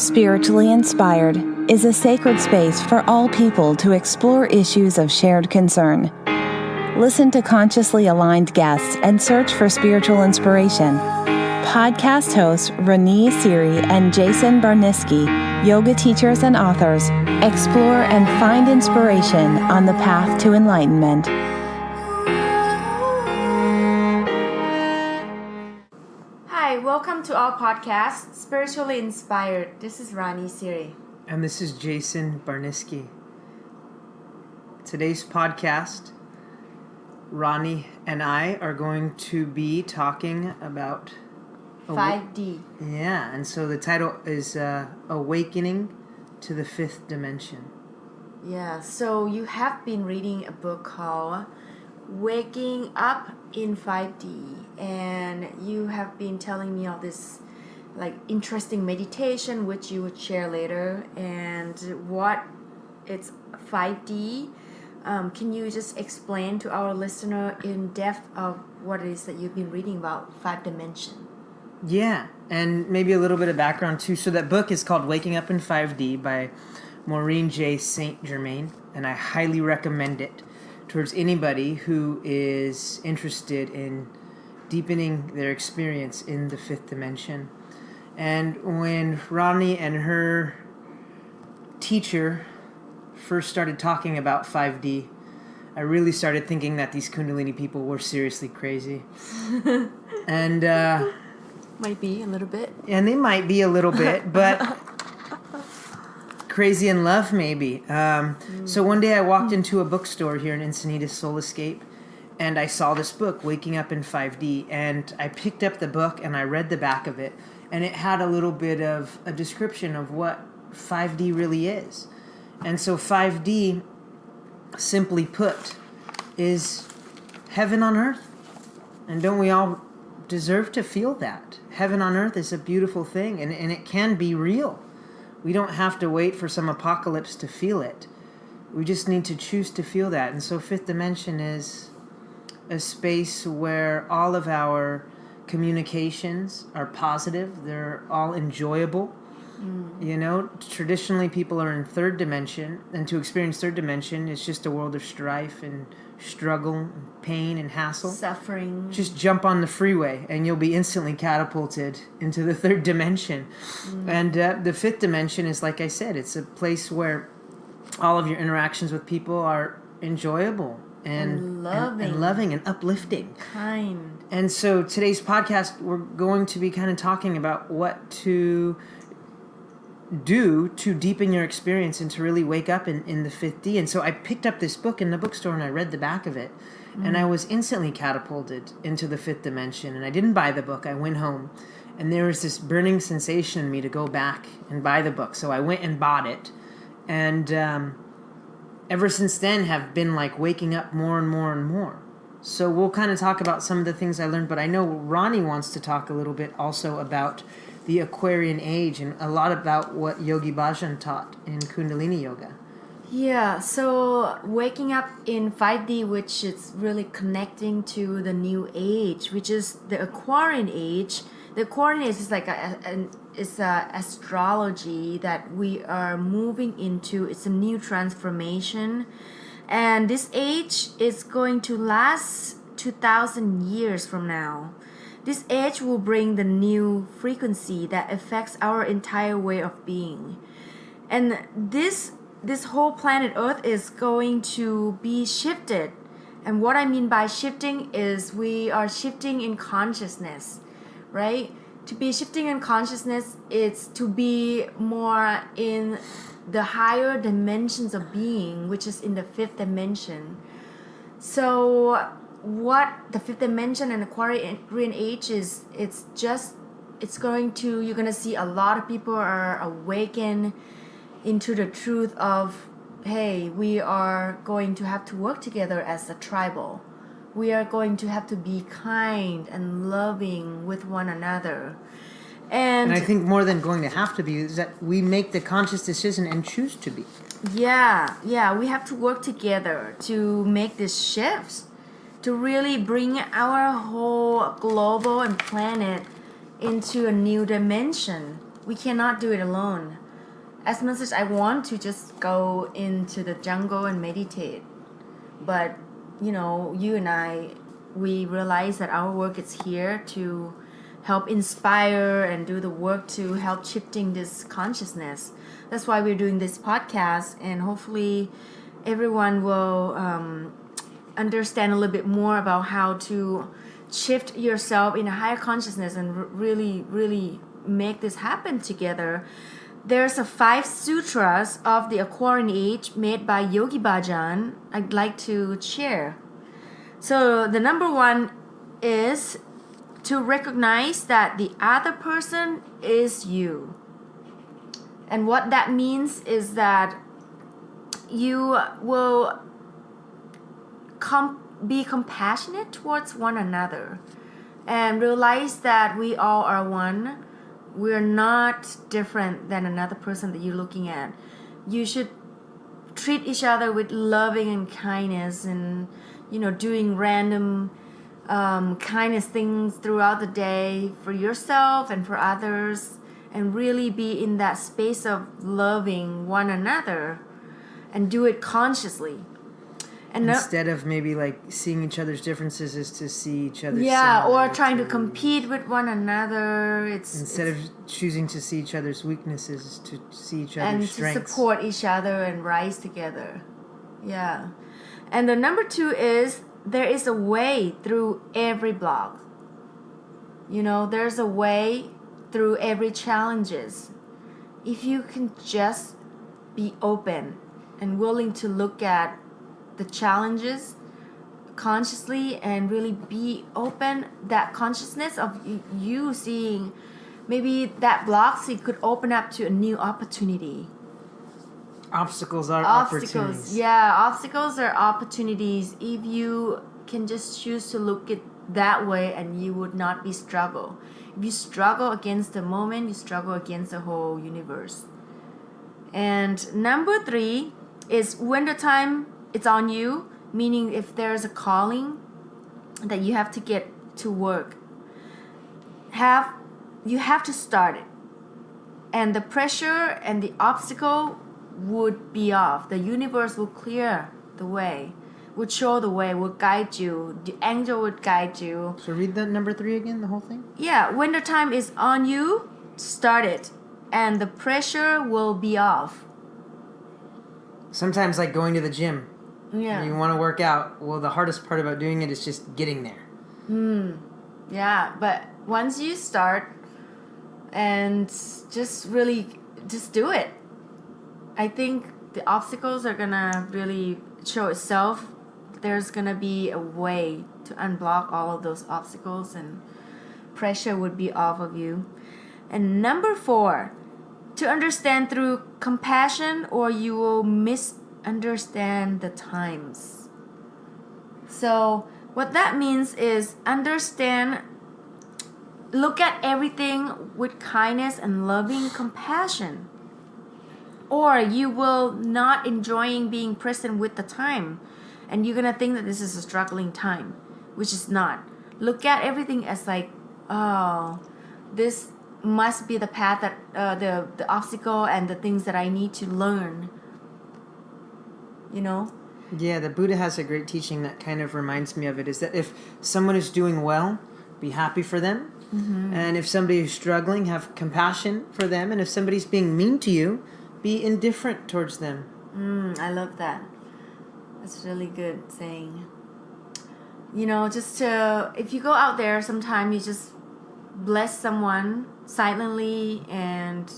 Spiritually Inspired is a sacred space for all people to explore issues of shared concern. Listen to consciously aligned guests and search for spiritual inspiration. Podcast hosts Ranee Seery and Jayson Barniski, yoga teachers and authors, explore and find inspiration on the path to enlightenment. Hi, welcome to our podcast, Spiritually Inspired. This is Ranee Seery. And this is Jayson Barniski. Today's podcast, Ranee and I are going to be talking about 5D. Yeah, and so the title is Awakening to the Fifth Dimension. Yeah, so you have been reading a book called Waking Up in 5D, and you have been telling me all this interesting meditation which you would share later, and what it's 5D. Can you just explain to our listener in depth of what it is that you've been reading about 5 dimension? Yeah, and maybe a little bit of background too. So that book is called Waking Up in 5D by Maureen J. St. Germain, and I highly recommend it towards anybody who is interested in deepening their experience in the fifth dimension. And when Ranee and her teacher first started talking about 5D, I really started thinking that these Kundalini people were seriously crazy. And Might be a little bit. And they might be a little bit, but crazy in love, maybe. So one day I walked into a bookstore here in Encinitas, Soul Escape, and I saw this book, Waking Up in 5D, and I picked up the book and I read the back of it, and it had a little bit of a description of what 5D really is. And so 5D, simply put, is heaven on earth. And don't we all deserve to feel that? Heaven on earth is a beautiful thing, and it can be real. We don't have to wait for some apocalypse to feel it. We just need to choose to feel that. And so fifth dimension is a space where all of our communications are positive. They're all enjoyable. You know, traditionally people are in third dimension, and to experience third dimension is just a world of strife and struggle and pain and hassle. Suffering. Just jump on the freeway and you'll be instantly catapulted into the third dimension. And the fifth dimension is, like I said, it's a place where all of your interactions with people are enjoyable and loving and uplifting. Kind. And so today's podcast, we're going to be kind of talking about what to do to deepen your experience and to really wake up in the 5D. And so I picked up this book in the bookstore and I read the back of it, and I was instantly catapulted into the fifth dimension. And I didn't buy the book. I went home and there was this burning sensation in me to go back and buy the book. So I went and bought it, and ever since then have been waking up more and more and more. So we'll kind of talk about some of the things I learned, but I know Ranee wants to talk a little bit also about the Aquarian age and a lot about what Yogi Bhajan taught in Kundalini Yoga. Yeah, so waking up in 5D, which is really connecting to the new age, which is the Aquarian age. The Aquarian age is like it's a astrology that we are moving into. It's a new transformation, and this age is going to last 2,000 years from now. This age will bring the new frequency that affects our entire way of being. And this whole planet Earth is going to be shifted. And what I mean by shifting is we are shifting in consciousness, right? To be shifting in consciousness, it's to be more in the higher dimensions of being, which is in the fifth dimension. So what the fifth dimension and Aquarian age is, you're gonna see a lot of people are awakened into the truth of, hey, we are going to have to work together as a tribal. We are going to have to be kind and loving with one another. And I think more than going to have to be is that we make the conscious decision and choose to be. Yeah, we have to work together to make this shift, to really bring our whole global and planet into a new dimension. We cannot do it alone. As much as I want to just go into the jungle and meditate, but you and I, we realize that our work is here to help inspire and do the work to help shifting this consciousness. That's why we're doing this podcast, and hopefully everyone will understand a little bit more about how to shift yourself in a higher consciousness and really, really make this happen together. There's a 5 sutras of the Aquarian Age made by Yogi Bhajan I'd like to share. So the number 1 is to recognize that the other person is you. And what that means is that you will be compassionate towards one another and realize that we all are one. We're not different than another person that you're looking at. You should treat each other with loving and kindness, and doing random kindness things throughout the day for yourself and for others, and really be in that space of loving one another, and do it consciously. And instead of maybe like seeing each other's differences, is to see each other's or trying to compete with one another. Instead of choosing to see each other's weaknesses, to see each other's strengths. And to support each other and rise together. Yeah. And the number 2 is there is a way through every block. There's a way through every challenges. If you can just be open and willing to look at the challenges consciously and really be open, that consciousness of you seeing maybe that block, so it could open up to a new opportunity. Obstacles are opportunities. Yeah, obstacles are opportunities if you can just choose to look at that way, and you would not be struggle. If you struggle against the moment, you struggle against the whole universe. And number 3 is when the time it's on you, meaning if there's a calling that you have to get to work, you have to start it. And the pressure and the obstacle would be off. The universe will clear the way, would show the way, would guide you. The angel would guide you. So read that number 3 again, the whole thing? Yeah, when the time is on you, start it. And the pressure will be off. Sometimes like going to the gym. Yeah. You want to work out. Well, the hardest part about doing it is just getting there. Yeah, but once you start and just do it, I think the obstacles are gonna really show itself. There's gonna be a way to unblock all of those obstacles, and pressure would be off of you. And number 4, to understand through compassion, or you will misunderstand the times. So what that means is look at everything with kindness and loving compassion, or you will not enjoying being present with the time, and you're gonna think that this is a struggling time, which is not. Look at everything as like, oh, this must be the path that the obstacle and the things that I need to learn. Yeah, the Buddha has a great teaching that kind of reminds me of it, is that if someone is doing well, be happy for them. And if somebody is struggling, have compassion for them. And if somebody's being mean to you, be indifferent towards them. I love that. That's really good saying. If you go out there, sometimes you just bless someone silently, and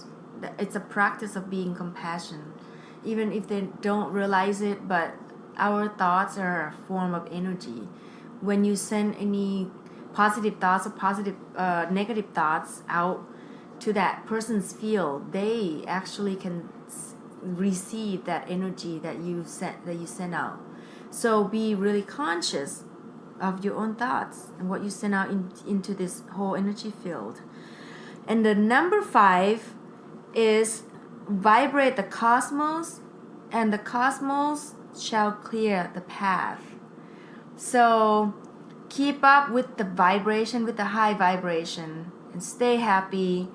it's a practice of being compassion. Even if they don't realize it, but our thoughts are a form of energy. When you send any positive thoughts or negative thoughts out to that person's field, they actually can receive that energy that you send out. So be really conscious of your own thoughts and what you send out into this whole energy field. And the number 5 is vibrate the cosmos, and the cosmos shall clear the path. So keep up with the vibration, with the high vibration, and stay happy.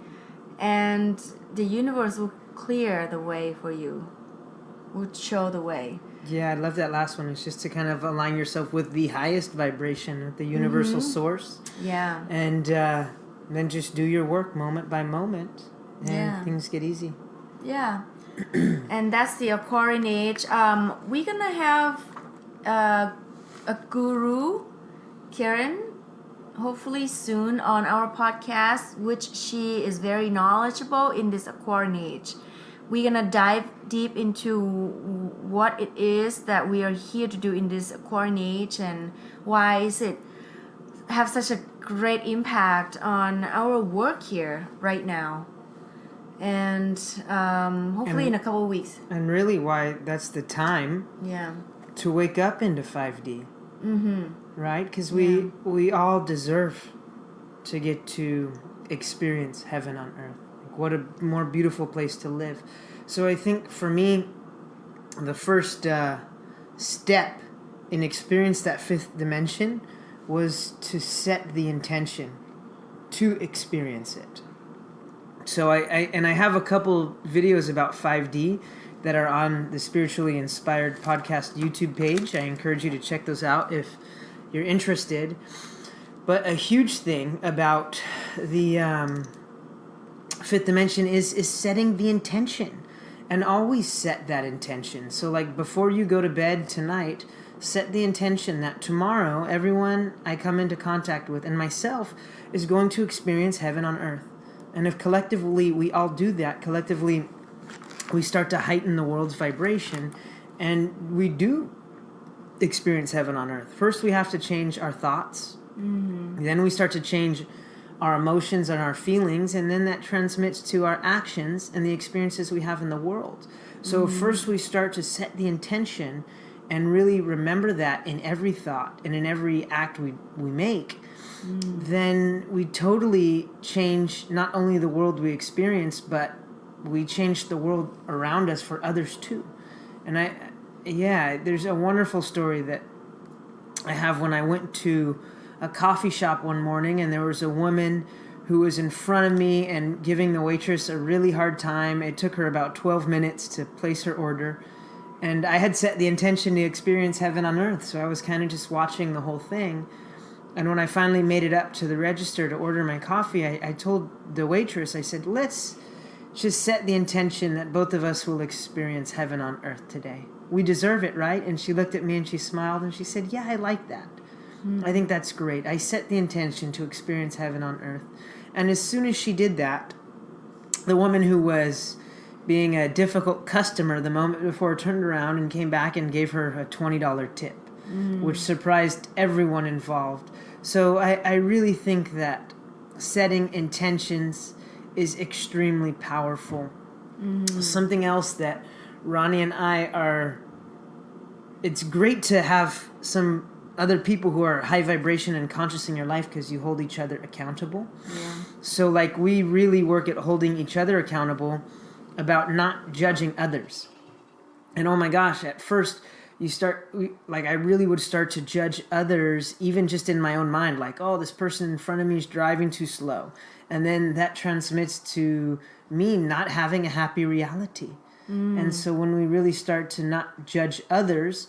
and the universe will clear the way for you, would show the way. Yeah, I love that last one. It's just to kind of align yourself with the highest vibration, with the universal source. Yeah. And then just do your work moment by moment, and things get easy. Yeah. And that's the Aquarian age. We're gonna have a guru, Karen, hopefully soon on our podcast, which she is very knowledgeable in this Aquarian age. We're gonna dive deep into what it is that we are here to do in this Aquarian age, and why is it have such a great impact on our work here right now, and hopefully in a couple of weeks. And really why that's the time to wake up into 5D. Right? Because we all deserve to get to experience heaven on earth. What a more beautiful place to live. So I think for me, the first step in experience that fifth dimension was to set the intention to experience it. So I have a couple videos about 5D that are on the Spiritually Inspired Podcast YouTube page. I encourage you to check those out if you're interested. But a huge thing about the fifth dimension is setting the intention, and always set that intention. So like before you go to bed tonight, set the intention that tomorrow everyone I come into contact with and myself is going to experience heaven on earth. And if collectively we all do that, collectively we start to heighten the world's vibration, and we do experience heaven on earth. First we have to change our thoughts. Then we start to change our emotions and our feelings, and then that transmits to our actions and the experiences we have in the world. So first we start to set the intention and really remember that in every thought and in every act we make. Then we totally change not only the world we experience, but we change the world around us for others too. And there's a wonderful story that I have when I went to a coffee shop one morning, and there was a woman who was in front of me and giving the waitress a really hard time. It took her about 12 minutes to place her order, and I had set the intention to experience heaven on earth, so I was kind of just watching the whole thing. And when I finally made it up to the register to order my coffee, I told the waitress, I said, let's just set the intention that both of us will experience heaven on earth today. We deserve it, right? And she looked at me and she smiled and she said, yeah, I like that. I think that's great. I set the intention to experience heaven on earth. And as soon as she did that, the woman who was being a difficult customer the moment before turned around and came back and gave her a $20 tip, which surprised everyone involved. So I really think that setting intentions is extremely powerful. Something else that Ronnie and I are, it's great to have some other people who are high vibration and conscious in your life, because you hold each other accountable. So like we really work at holding each other accountable about not judging others. And oh my gosh, at first I really would start to judge others, even just in my own mind, like, oh, this person in front of me is driving too slow. And then that transmits to me not having a happy reality. And so when we really start to not judge others,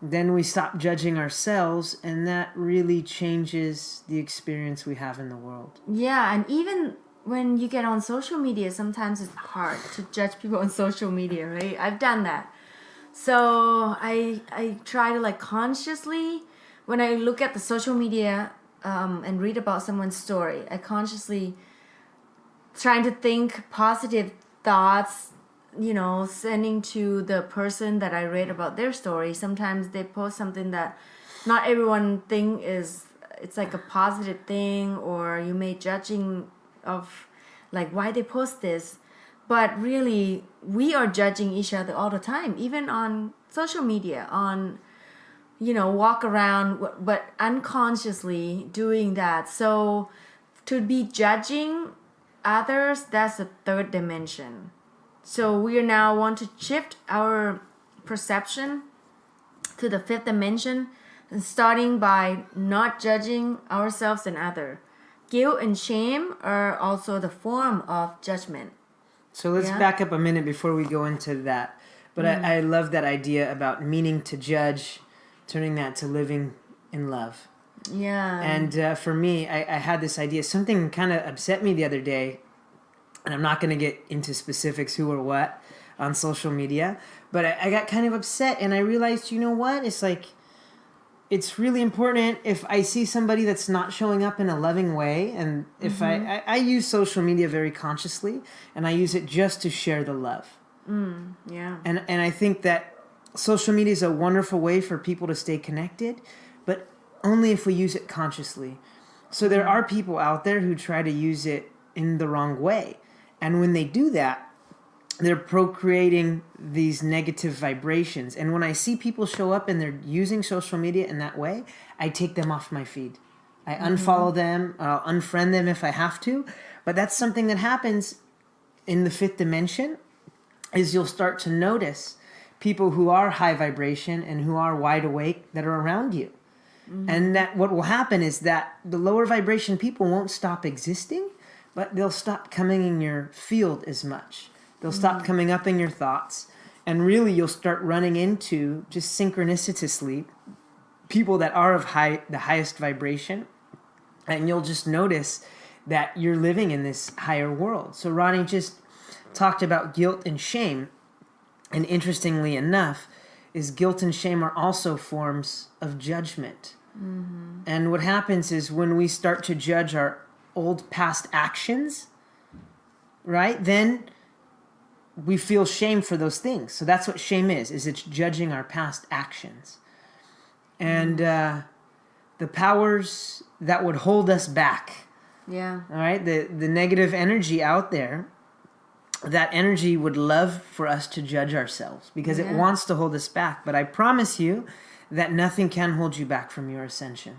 then we stop judging ourselves, and that really changes the experience we have in the world. Yeah, and even when you get on social media, sometimes it's hard to judge people on social media, right? I've done that. So I try to consciously, when I look at the social media and read about someone's story, I consciously trying to think positive thoughts, sending to the person that I read about their story. Sometimes they post something that not everyone think it's like a positive thing, or you may judging of why they post this. But really, we are judging each other all the time, even on social media, on, walk around, but unconsciously doing that. So to be judging others, that's the third dimension. So we now want to shift our perception to the fifth dimension, and starting by not judging ourselves and others. guilt and shame are also the form of judgment. So let's back up a minute before we go into that. But I love that idea about meaning to judge, turning that to living in love. Yeah. And for me, I had this idea. Something kind of upset me the other day, and I'm not going to get into specifics who or what on social media, but I got kind of upset, and I realized, you know what? It's like, it's really important if I see somebody that's not showing up in a loving way, and if I use social media very consciously, and I use it just to share the love. Yeah. And I think that social media is a wonderful way for people to stay connected, but only if we use it consciously. So there are people out there who try to use it in the wrong way. And when they do that, they're procreating these negative vibrations. And when I see people show up and they're using social media in that way, I take them off my feed. I unfollow them, I'll unfriend them if I have to. But that's something that happens in the fifth dimension, is you'll start to notice people who are high vibration and who are wide awake that are around you. And that what will happen is that the lower vibration people won't stop existing, but they'll stop coming in your field as much. They'll stop coming up in your thoughts. And really you'll start running into, just synchronicitously, people that are of the highest vibration. And you'll just notice that you're living in this higher world. So Ronnie just talked about guilt and shame. And interestingly enough, is guilt and shame are also forms of judgment. And what happens is when we start to judge our old past actions, right, then we feel shame for those things. So that's what shame is it's judging our past actions. And the powers that would hold us back, Yeah. all right, the negative energy out there, that energy would love for us to judge ourselves because it wants to hold us back. But I promise you that nothing can hold you back from your ascension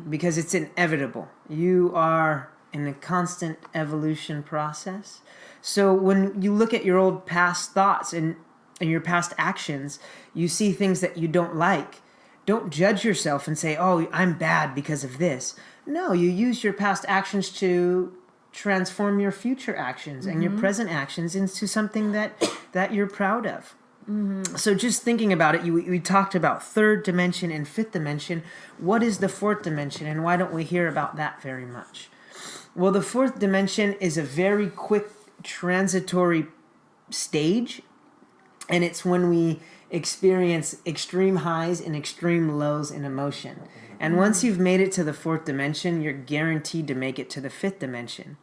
because it's inevitable. You are in a constant evolution process. So when you look at your old past thoughts and your past actions, you see things that you don't like. Don't judge yourself and say, oh, I'm bad because of this. No, you use your past actions to transform your future actions and your present actions into something that you're proud of. So just thinking about it, we talked about third dimension and fifth dimension. What is the fourth dimension, and why don't we hear about that very much? Well, the fourth dimension is a very quick transitory stage, and it's when we experience extreme highs and extreme lows in emotion. And once you've made it to the fourth dimension, you're guaranteed to make it to the fifth dimension.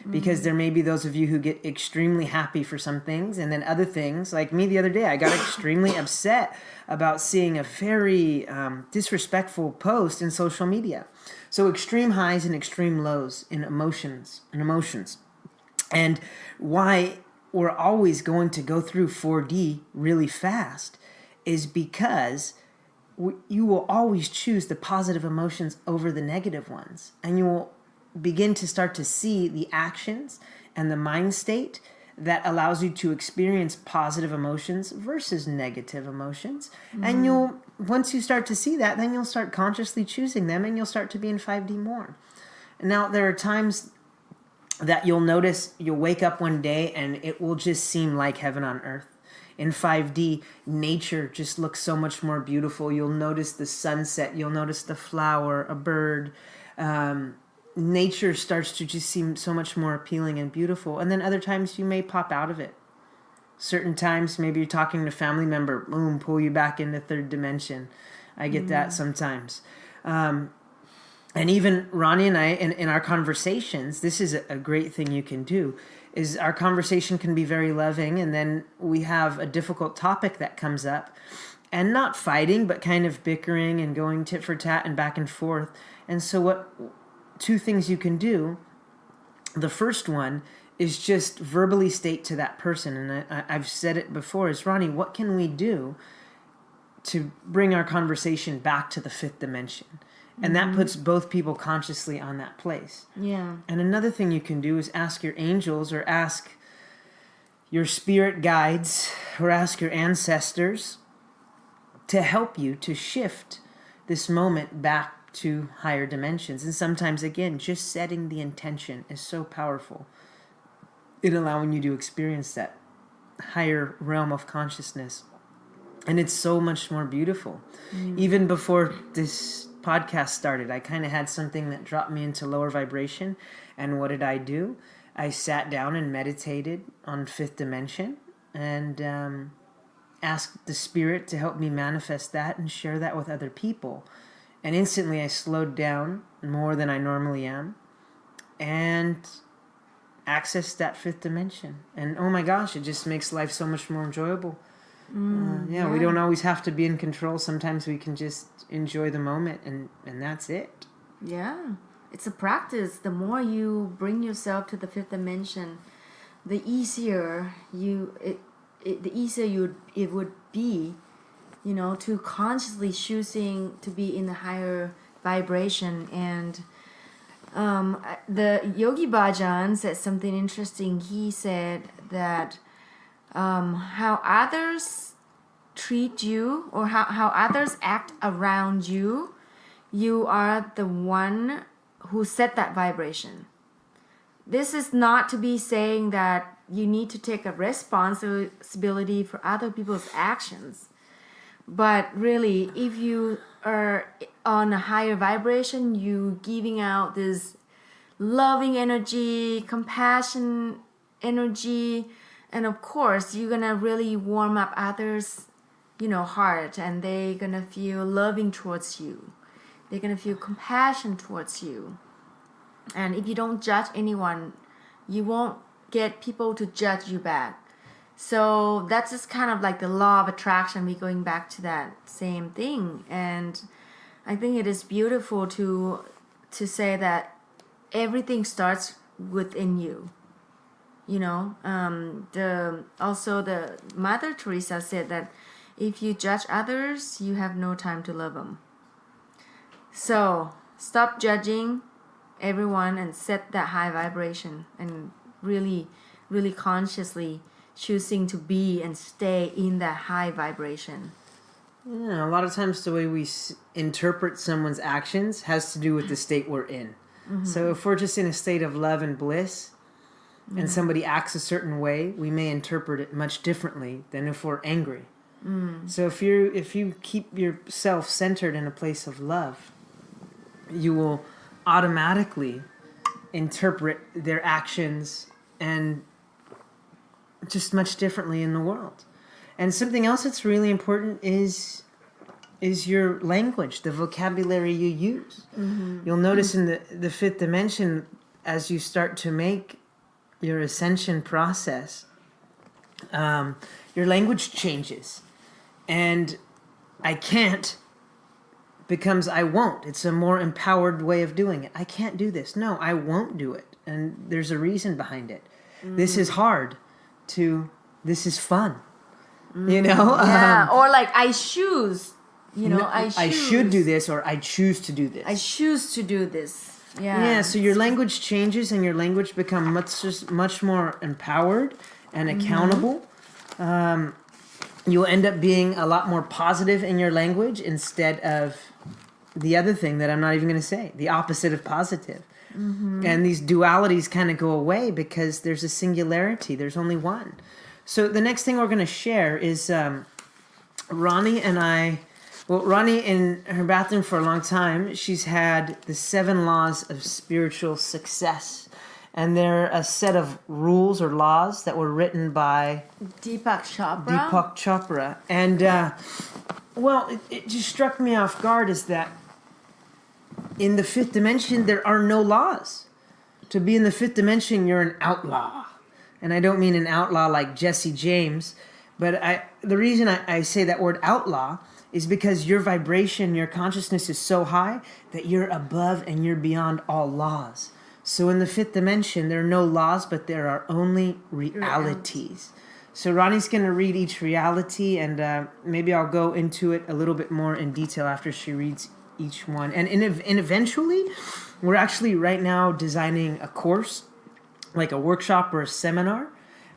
Because there may be those of you who get extremely happy for some things, and then other things, like me the other day, I got extremely upset about seeing a very disrespectful post in social media. So extreme highs and extreme lows in emotions. And why we're always going to go through 4D really fast is because you will always choose the positive emotions over the negative ones. And you will begin to start to see the actions and the mind state that allows you to experience positive emotions versus negative emotions. And once you start to see that, then you'll start consciously choosing them and you'll start to be in 5D more. Now, there are times that you'll notice you'll wake up one day and it will just seem like heaven on earth. In 5D, nature just looks so much more beautiful. You'll notice the sunset. You'll notice the flower, a bird. Nature starts to just seem so much more appealing and beautiful. And then other times you may pop out of it. Certain times, maybe you're talking to a family member, boom, pull you back into third dimension. I get that sometimes. And even Ronnie and I, in our conversations, this is a great thing you can do, is our conversation can be very loving, and then we have a difficult topic that comes up, and not fighting, but kind of bickering and going tit for tat and back and forth. And so two things you can do. The first one is just verbally state to that person, and I've said it before, is Ronnie, what can we do to bring our conversation back to the fifth dimension? And that puts both people consciously on that place. Yeah. And another thing you can do is ask your angels or ask your spirit guides or ask your ancestors to help you to shift this moment back to higher dimensions. And sometimes, again, just setting the intention is so powerful in allowing you to experience that higher realm of consciousness. And it's so much more beautiful. Even before this podcast started, I kind of had something that dropped me into lower vibration. And what did I do? I sat down and meditated on fifth dimension and asked the spirit to help me manifest that and share that with other people. And instantly I slowed down more than I normally am and accessed that fifth dimension. And oh my gosh, it just makes life so much more enjoyable. We don't always have to be in control. Sometimes we can just enjoy the moment and that's it. Yeah. It's a practice. The more you bring yourself to the fifth dimension, the easier it would be, to consciously choosing to be in the higher vibration. And the Yogi Bhajan said something interesting. He said that how others treat you or how others act around you, you are the one who set that vibration. This is not to be saying that you need to take a responsibility for other people's actions. But really, if you are on a higher vibration, you giving out this loving energy, compassion energy, and of course, you're gonna really warm up others, heart, and they're gonna feel loving towards you. They're gonna feel compassion towards you. And if you don't judge anyone, you won't get people to judge you back. So that's just kind of like the law of attraction. We're going back to that same thing. And I think it is beautiful to say that everything starts within you. The Mother Teresa said that if you judge others, you have no time to love them. So stop judging everyone and set that high vibration and really, really consciously choosing to be and stay in that high vibration. Yeah, a lot of times the way we interpret someone's actions has to do with the state we're in. Mm-hmm. So if we're just in a state of love and bliss and somebody acts a certain way, we may interpret it much differently than if we're angry. So if you keep yourself centered in a place of love, you will automatically interpret their actions and just much differently in the world. And something else that's really important is your language, the vocabulary you use. Mm-hmm. You'll notice in the fifth dimension, as you start to make your ascension process, your language changes. And I can't becomes I won't. It's a more empowered way of doing it. I can't do this. No, I won't do it. And there's a reason behind it. This is hard this is fun. Yeah, or like I choose, I should do this, or I choose to do this. I choose to do this. Yeah. Yeah, so your language changes and your language becomes much more empowered and accountable. You'll end up being a lot more positive in your language instead of the other thing that I'm not even going to say, the opposite of positive. Mm-hmm. And these dualities kind of go away because there's a singularity. There's only one. So the next thing we're going to share is Ranee and I. Well, Ranee, in her bathroom for a long time, she's had the 7 laws of spiritual success. And they're a set of rules or laws that were written by Deepak Chopra. And, it just struck me off guard is that in the fifth dimension, there are no laws. To be in the fifth dimension, you're an outlaw. And I don't mean an outlaw like Jesse James, but the reason I say that word outlaw is because your vibration, your consciousness is so high that you're above and you're beyond all laws. So in the fifth dimension, there are no laws, but there are only realities. So Ranee's going to read each reality, and maybe I'll go into it a little bit more in detail after she reads each one. And eventually, we're actually right now designing a course, like a workshop or a seminar,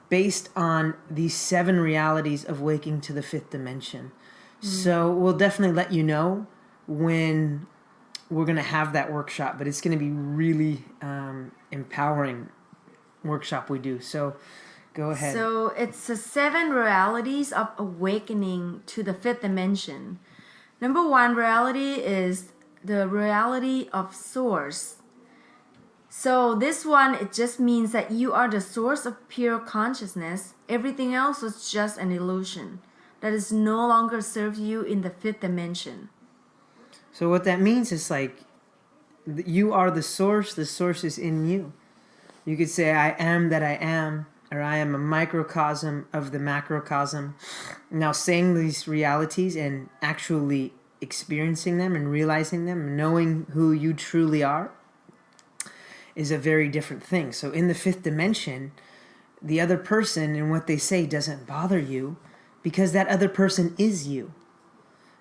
based on these 7 realities of waking to the fifth dimension. So we'll definitely let you know when we're going to have that workshop, but it's going to be really empowering workshop we do. So go ahead. So it's the 7 realities of awakening to the 5th dimension. Number 1 reality is the reality of source. So this one, it just means that you are the source of pure consciousness. Everything else was just an illusion that is no longer serves you in the 5th dimension. So what that means is like you are the source is in you. You could say I am that I am, or I am a microcosm of the macrocosm. Now saying these realities and actually experiencing them and realizing them, knowing who you truly are, is a very different thing. So in the 5th dimension, the other person and what they say doesn't bother you because that other person is you.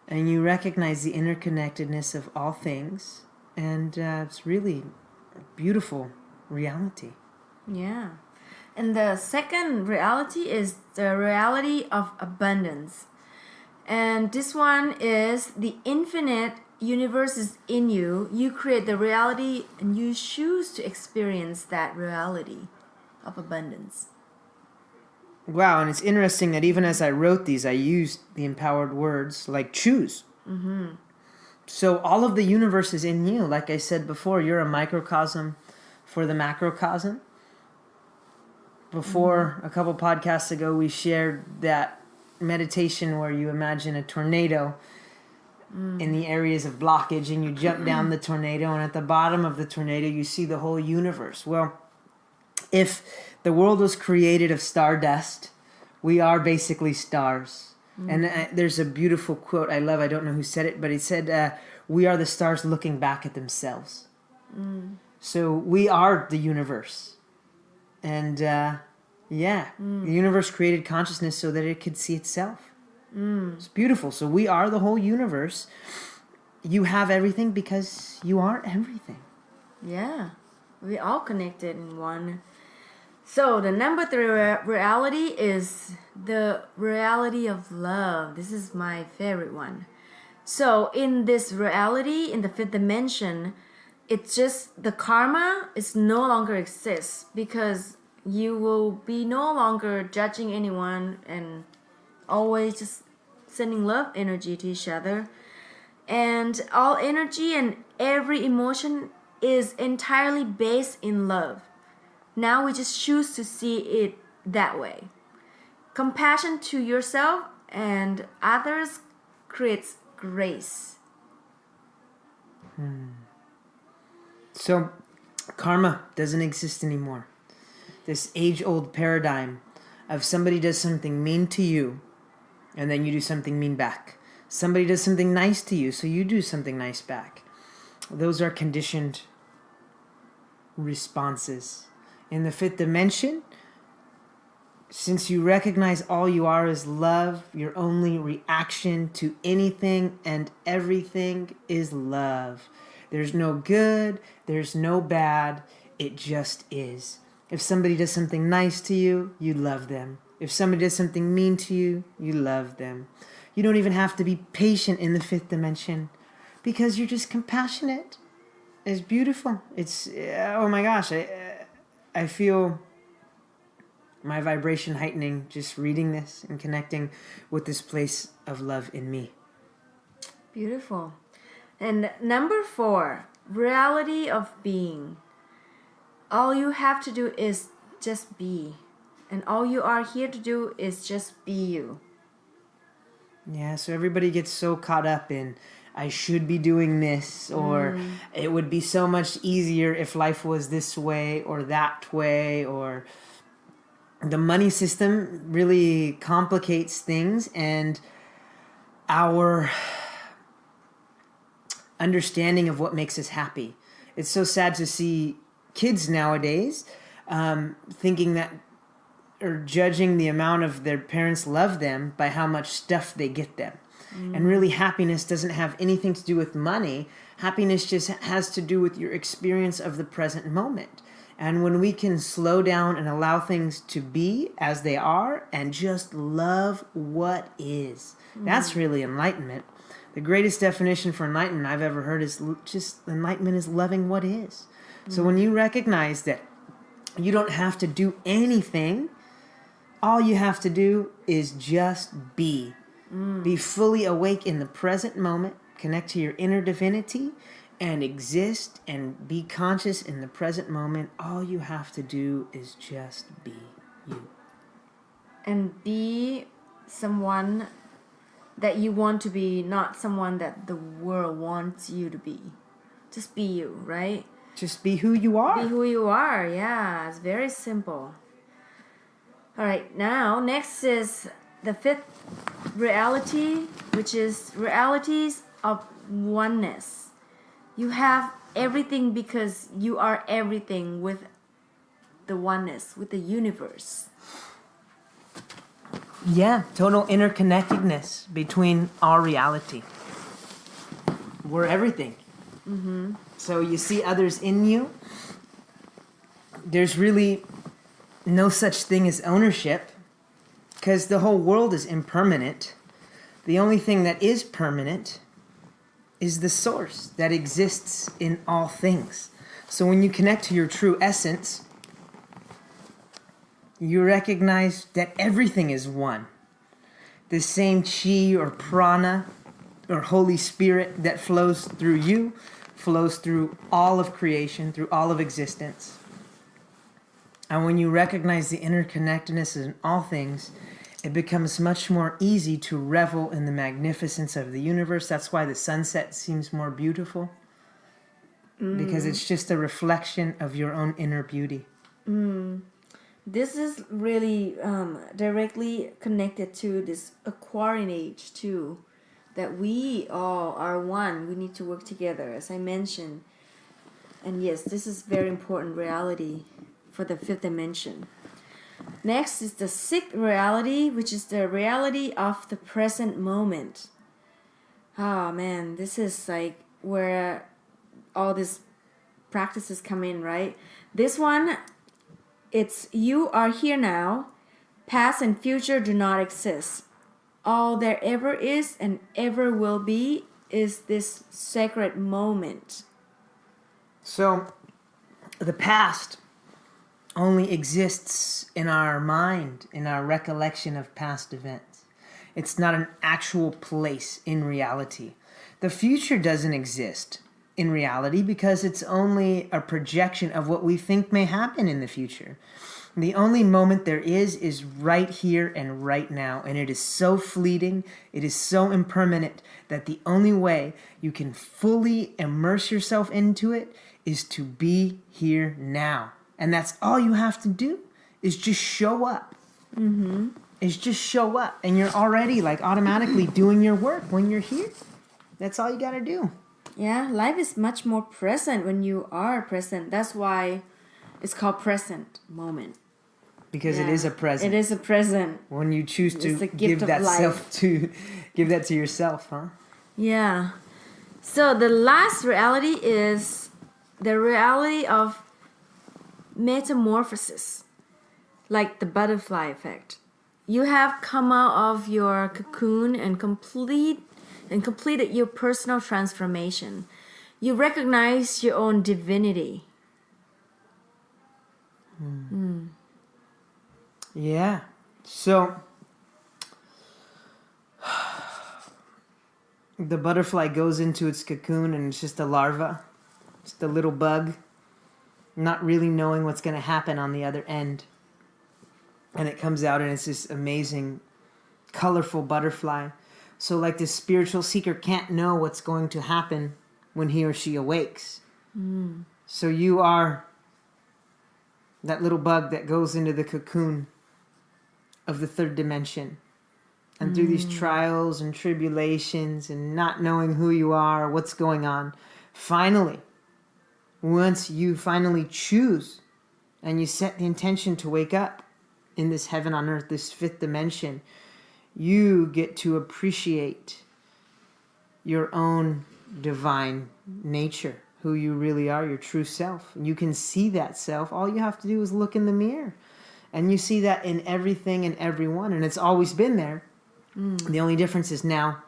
And you recognize the interconnectedness of all things. And it's really a beautiful reality. Yeah. And the second reality is the reality of abundance. And this one is the infinite universe is in you. You create the reality and you choose to experience that reality of abundance. Wow, and it's interesting that even as I wrote these, I used the empowered words like choose. Mm-hmm. So all of the universe is in you. Like I said before, you're a microcosm for the macrocosm. Before, a couple podcasts ago, we shared that meditation where you imagine a tornado in the areas of blockage and you jump down the tornado, and at the bottom of the tornado you see the whole universe. Well, if the world was created of stardust, we are basically stars. And there's a beautiful quote I love. I don't know who said it, but it said, we are the stars looking back at themselves. So we are the universe. And the universe created consciousness so that it could see itself. It's beautiful. So we are the whole universe. You have everything because you are everything. Yeah, we all connected in one. So the number 3 reality is the reality of love. This is my favorite one. So in this reality, in the 5th dimension, it's just the karma is no longer exists because you will be no longer judging anyone and always just sending love energy to each other. And all energy and every emotion is entirely based in love. Now we just choose to see it that way. Compassion to yourself and others creates grace. So karma doesn't exist anymore. This age-old paradigm of somebody does something mean to you and then you do something mean back. Somebody does something nice to you, so you do something nice back. Those are conditioned responses. In the 5th dimension, since you recognize all you are is love, your only reaction to anything and everything is love. There's no good, there's no bad, it just is. If somebody does something nice to you, you love them. If somebody does something mean to you, you love them. You don't even have to be patient in the 5th dimension because you're just compassionate. It's beautiful. It's, oh my gosh, I feel my vibration heightening just reading this and connecting with this place of love in me. Beautiful. And number 4, reality of being. All you have to do is just be. And all you are here to do is just be you. Yeah, so everybody gets so caught up in, I should be doing this, or it would be so much easier if life was this way or that way, or the money system really complicates things, and our understanding of what makes us happy. It's so sad to see kids nowadays thinking that, or judging the amount of their parents love them by how much stuff they get them. And really happiness doesn't have anything to do with money. Happiness just has to do with your experience of the present moment. And when we can slow down and allow things to be as they are and just love what is, that's really enlightenment. The greatest definition for enlightenment I've ever heard is just enlightenment is loving what is. So when you recognize that you don't have to do anything, all you have to do is just be. Be fully awake in the present moment, connect to your inner divinity, and exist and be conscious in the present moment. All you have to do is just be you. And be someone that you want to be, not someone that the world wants you to be. Just be you, right? Just be who you are. Be who you are, yeah. It's very simple. All right, now next is the fifth reality, which is realities of oneness. You have everything because you are everything with the oneness, with the universe. Yeah, total interconnectedness between our reality. We're everything. So you see others in you. There's really no such thing as ownership because the whole world is impermanent. The only thing that is permanent is the source that exists in all things. So when you connect to your true essence, you recognize that everything is one. The same chi or prana or Holy Spirit that flows through you flows through all of creation, through all of existence. And when you recognize the interconnectedness in all things, it becomes much more easy to revel in the magnificence of the universe. That's why the sunset seems more beautiful. Because it's just a reflection of your own inner beauty. This is really directly connected to this Aquarian age too, that we all are one. We need to work together, as I mentioned. And yes, this is very important reality for the fifth dimension. Next is the sixth reality, which is the reality of the present moment. Oh man, this is like where all these practices come in, right? This one, it's you are here now. Past and future do not exist. All there ever is and ever will be is this sacred moment. So the past only exists in our mind, in our recollection of past events. It's not an actual place in reality. The future doesn't exist in reality because it's only a projection of what we think may happen in the future. The only moment there is right here and right now, and it is so fleeting, it is so impermanent that the only way you can fully immerse yourself into it is to be here now. And that's all you have to do is just show up. Is just show up, and you're already like automatically doing your work when you're here. That's all you got to do. Yeah, life is much more present when you are present. That's why it's called present moment. Because it is a present. It is a present. When you choose to It's a gift give of that life. give that to yourself, huh? Yeah. So the last reality is the reality of metamorphosis, like the butterfly effect. You have come out of your cocoon and completed your personal transformation. You recognize your own divinity. Yeah. So the butterfly goes into its cocoon and it's just a larva, just a little bug, not really knowing what's going to happen on the other end. And it comes out and it's this amazing, colorful butterfly. So like this spiritual seeker can't know what's going to happen when he or she awakes. So you are that little bug that goes into the cocoon of the third dimension. And through these trials and tribulations and not knowing who you are or what's going on, finally, once you finally choose and you set the intention to wake up in this heaven on earth, this fifth dimension, you get to appreciate your own divine nature, who you really are, your true self. And you can see that self. All you have to do is look in the mirror. And you see that in everything and everyone. And it's always been there. The only difference is now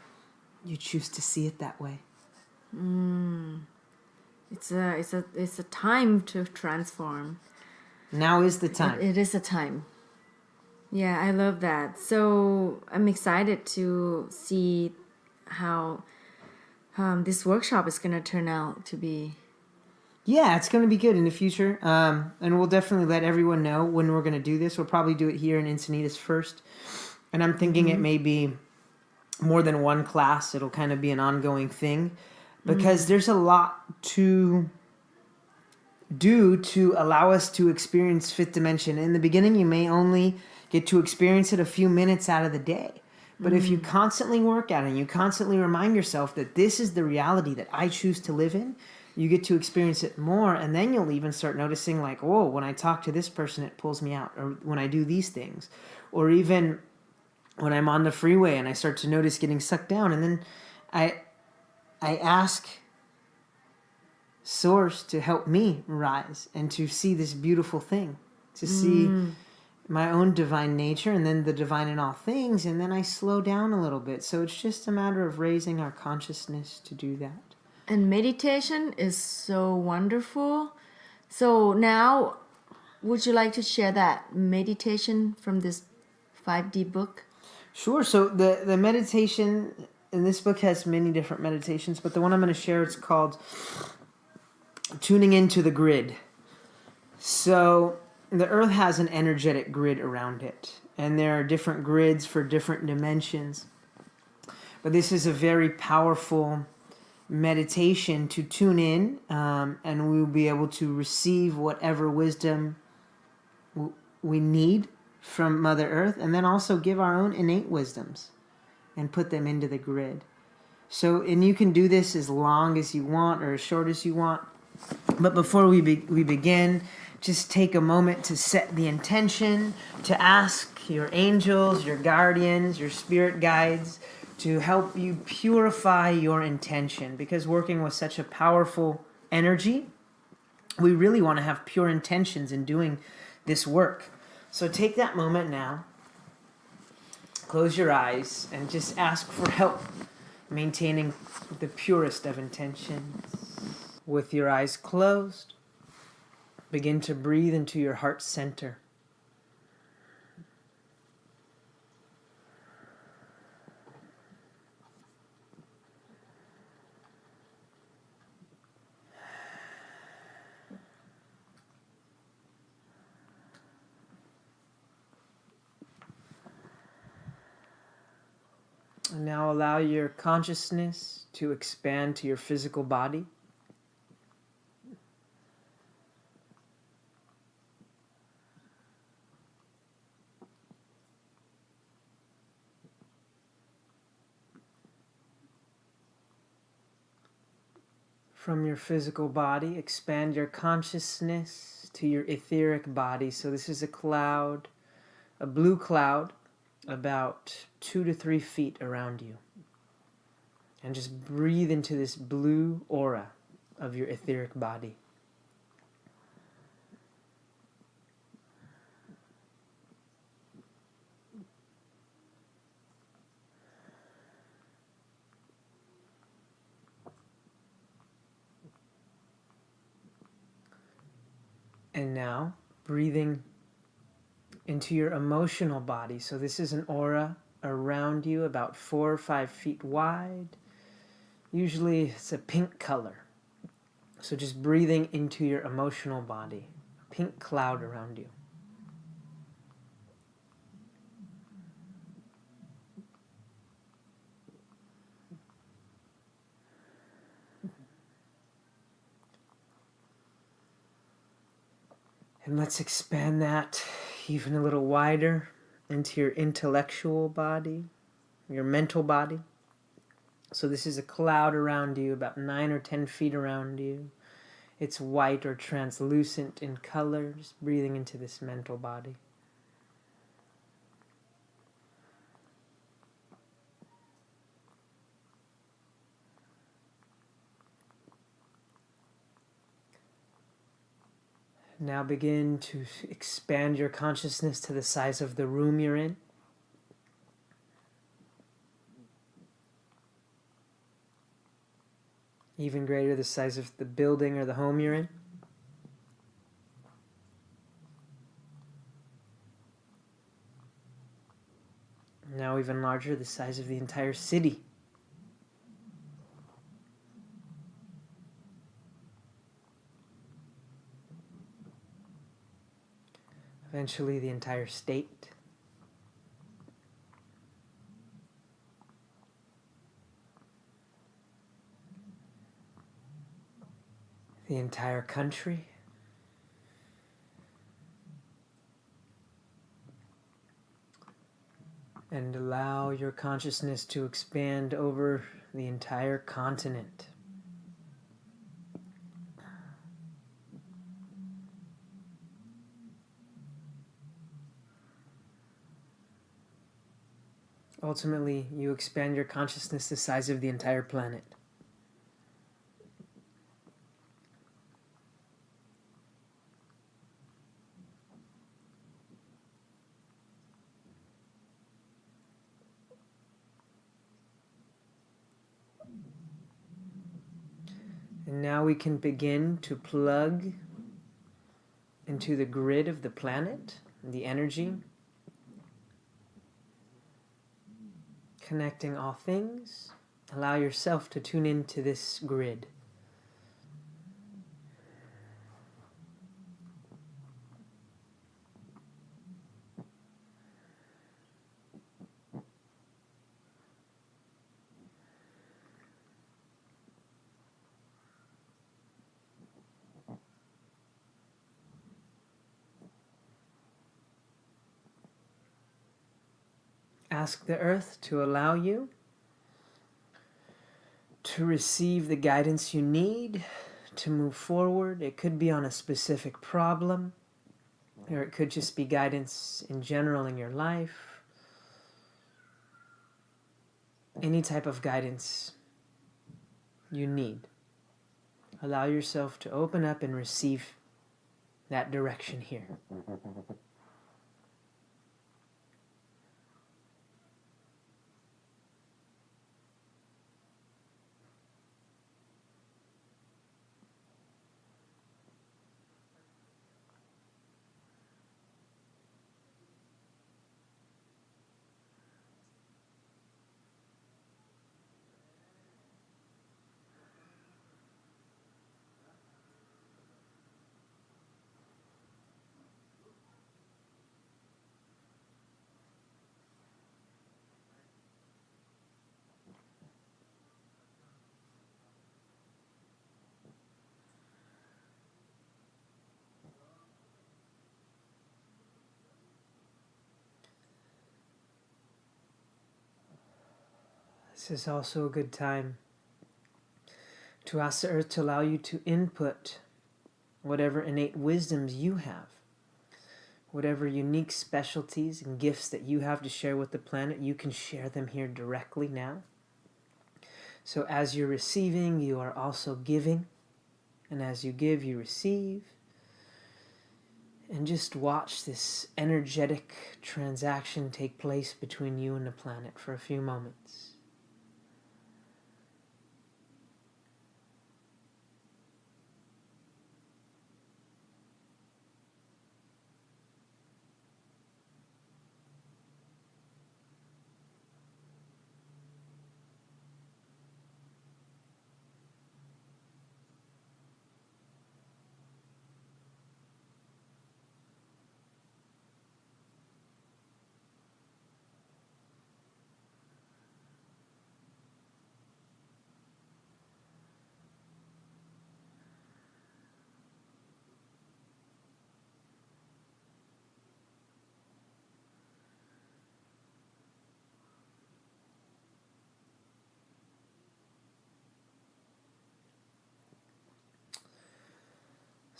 you choose to see it that way. It's a time to transform. Now is the time. It is a time. Yeah, I love that. So I'm excited to see how this workshop is going to turn out to be. Yeah, it's going to be good in the future. And we'll definitely let everyone know when we're going to do this. We'll probably do it here in Encinitas first. And I'm thinking it may be more than one class. It'll kind of be an ongoing thing. Because there's a lot to do to allow us to experience fifth dimension. In the beginning, you may only get to experience it a few minutes out of the day. But if you constantly work at it and you constantly remind yourself that this is the reality that I choose to live in, you get to experience it more. And then you'll even start noticing like, whoa, when I talk to this person, it pulls me out. Or when I do these things. Or even when I'm on the freeway and I start to notice getting sucked down. And then I ask Source to help me rise and to see this beautiful thing. To see my own divine nature and then the divine in all things, and then I slow down a little bit. So it's just a matter of raising our consciousness to do that. And meditation is so wonderful. So now, would you like to share that meditation from this 5D book? Sure. So the meditation in this book has many different meditations, but the one I'm going to share, it's called Tuning Into the Grid. So the earth has an energetic grid around it, and there are different grids for different dimensions. But this is a very powerful meditation to tune in, and we'll be able to receive whatever wisdom we need from Mother Earth, and then also give our own innate wisdoms and put them into the grid. So, and you can do this as long as you want or as short as you want. But before we begin, just take a moment to set the intention, to ask your angels, your guardians, your spirit guides to help you purify your intention. Because working with such a powerful energy, we really want to have pure intentions in doing this work. So take that moment now, close your eyes, and just ask for help maintaining the purest of intentions. With your eyes closed, begin to breathe into your heart center. And now allow your consciousness to expand to your physical body. From your physical body, expand your consciousness to your etheric body. So this is a cloud, a blue cloud, about 2 to 3 feet around you. And just breathe into this blue aura of your etheric body. And now, breathing into your emotional body. So this is an aura around you about 4 or 5 feet wide. Usually it's a pink color. So just breathing into your emotional body. A pink cloud around you. And let's expand that even a little wider into your intellectual body, your mental body. So this is a cloud around you, about 9 or 10 feet around you. It's white or translucent in color, just breathing into this mental body. Now begin to expand your consciousness to the size of the room you're in. even greater the size of the building or the home you're in. Now even larger, the size of the entire city. Eventually the entire state. The entire country. And allow your consciousness to expand over the entire continent. Ultimately, you expand your consciousness the size of the entire planet. And now we can begin to plug into the grid of the planet, the energy, connecting all things. Allow yourself to tune into this grid. Ask the earth to allow you to receive the guidance you need to move forward. It could be on a specific problem, or it could just be guidance in general in your life. Any type of guidance you need. Allow yourself to open up and receive that direction here. This is also a good time to ask the earth to allow you to input whatever innate wisdoms you have, whatever unique specialties and gifts that you have to share with the planet. You can share them here directly now. So as you're receiving, you are also giving, and as you give, you receive. And just watch this energetic transaction take place between you and the planet for a few moments.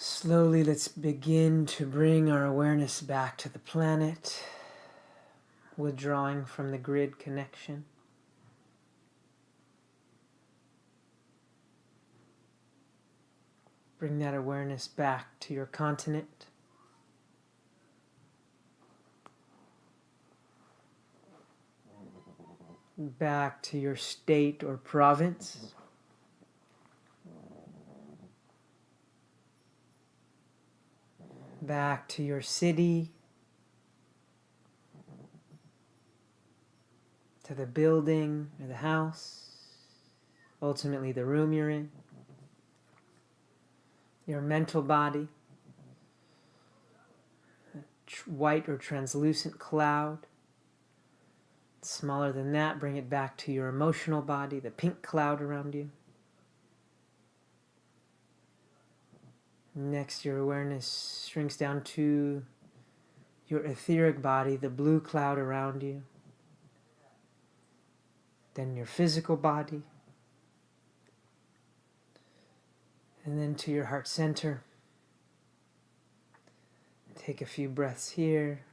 Slowly, let's begin to bring our awareness back to the planet, withdrawing from the grid connection. Bring that awareness back to your continent. Back to your state or province. back to your city, to the building or the house, ultimately the room you're in, your mental body, a white or translucent cloud. Smaller than that, bring it back to your emotional body, the pink cloud around you. Next, your awareness shrinks down to your etheric body, the blue cloud around you. Then your physical body. And then to your heart center. Take a few breaths here.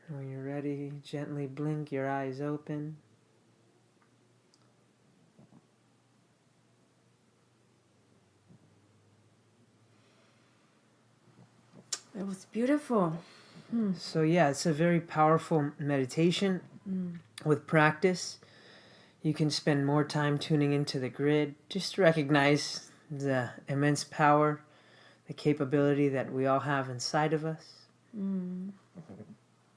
When you're ready, gently blink your eyes open. It was beautiful. So yeah, it's a very powerful meditation. With practice, you can spend more time tuning into the grid. Just recognize the immense power, the capability that we all have inside of us.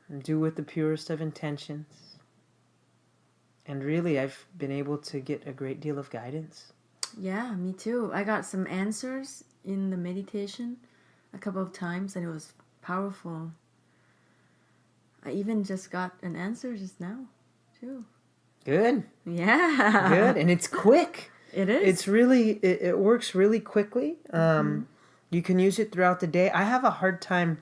And do with the purest of intentions. And really, I've been able to get a great deal of guidance. Yeah, me too. I got some answers in the meditation a couple of times, and it was powerful. I even just got an answer just now, too. Good. Yeah. Good. And it's quick. It is. It's really, it works really quickly. You can use it throughout the day. I have a hard time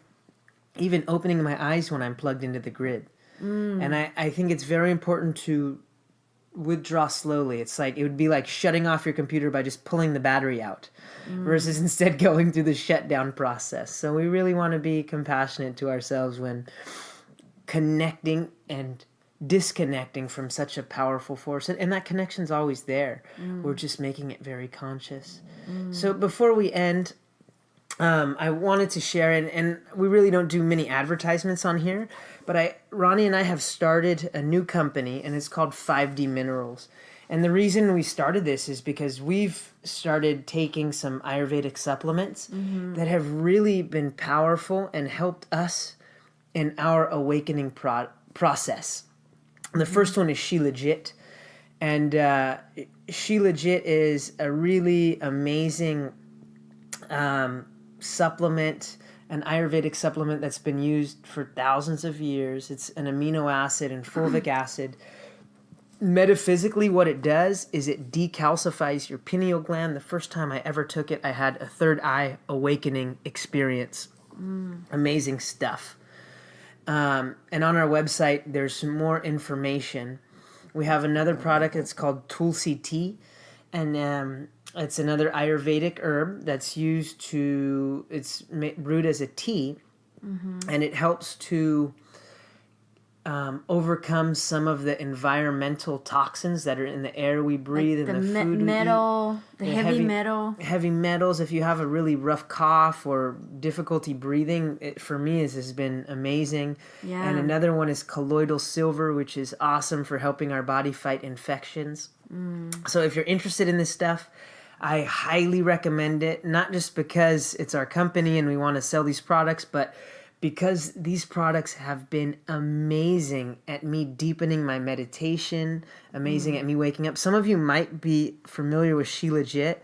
even opening my eyes when I'm plugged into the grid. And I think it's very important to withdraw slowly. It's like, it would be like shutting off your computer by just pulling the battery out versus instead going through the shutdown process. So we really want to be compassionate to ourselves when connecting and disconnecting from such a powerful force. And that connection's always there. We're just making it very conscious. So before we end, I wanted to share, and we really don't do many advertisements on here, but Ronnie and I have started a new company, and it's called 5D Minerals. And the reason we started this is because we've started taking some Ayurvedic supplements that have really been powerful and helped us in our awakening process. The first one is Shilajit. And Shilajit is a really amazing supplement, an Ayurvedic supplement that's been used for thousands of years. It's an amino acid and fulvic acid. Metaphysically, what it does is it decalcifies your pineal gland. The first time I ever took it, I had a third eye awakening experience. Amazing stuff. And on our website, there's some more information. We have another product that's called Tulsi Tea, and it's another Ayurvedic herb that's used to, it's brewed as a tea, and it helps to overcome some of the environmental toxins that are in the air we breathe, like and the food metal, we eat. the heavy metal. Heavy metals. If you have a really rough cough or difficulty breathing, it, for me, has been amazing. Yeah. And another one is colloidal silver, which is awesome for helping our body fight infections. So if you're interested in this stuff, I highly recommend it, not just because it's our company and we want to sell these products, but because these products have been amazing at me deepening my meditation, amazing at me waking up. Some of you might be familiar with Shilajit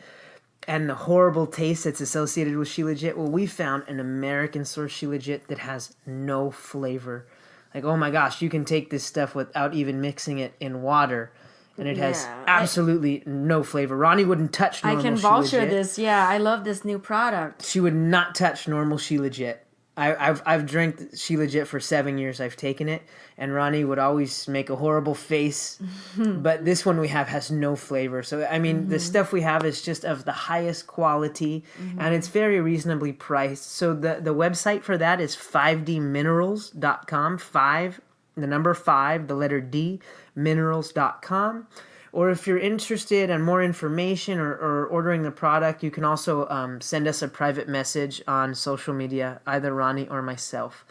and the horrible taste that's associated with Shilajit. Well, we found an American source Shilajit that has no flavor. Like, oh my gosh, you can take this stuff without even mixing it in water, and it has absolutely no flavor. Ronnie wouldn't touch normal Shilajit. I can voucher this. Yeah, I love this new product. She would not touch normal Shilajit. I've drank Shilajit for 7 years. I've taken it, and Ronnie would always make a horrible face. But this one we have has no flavor. So I mean, the stuff we have is just of the highest quality, and it's very reasonably priced. So the website for that is 5dminerals.com. 5, the number 5, the letter D, minerals.com. Or if you're interested in more information or ordering the product, you can also send us a private message on social media, either Ronnie or myself.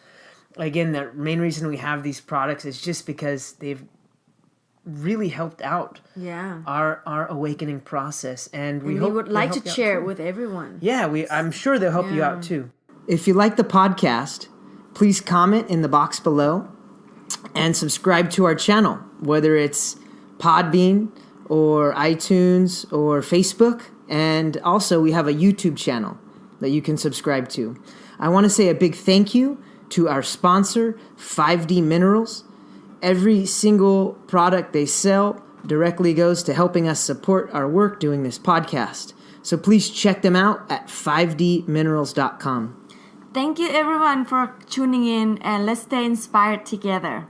again, the main reason we have these products is just because they've really helped out Yeah. our awakening process, and we We hope would they like help to you out share too. it with everyone. Yeah, I'm sure they'll help you Yeah. out too. If you like the podcast, please comment in the box below and subscribe to our channel, whether it's Podbean or iTunes or Facebook. And also we have a YouTube channel that you can subscribe to. I want to say a big thank you to our sponsor, 5D Minerals. Every single product they sell directly goes to helping us support our work doing this podcast. So please check them out at 5dminerals.com. Thank you everyone for tuning in, and let's stay inspired together.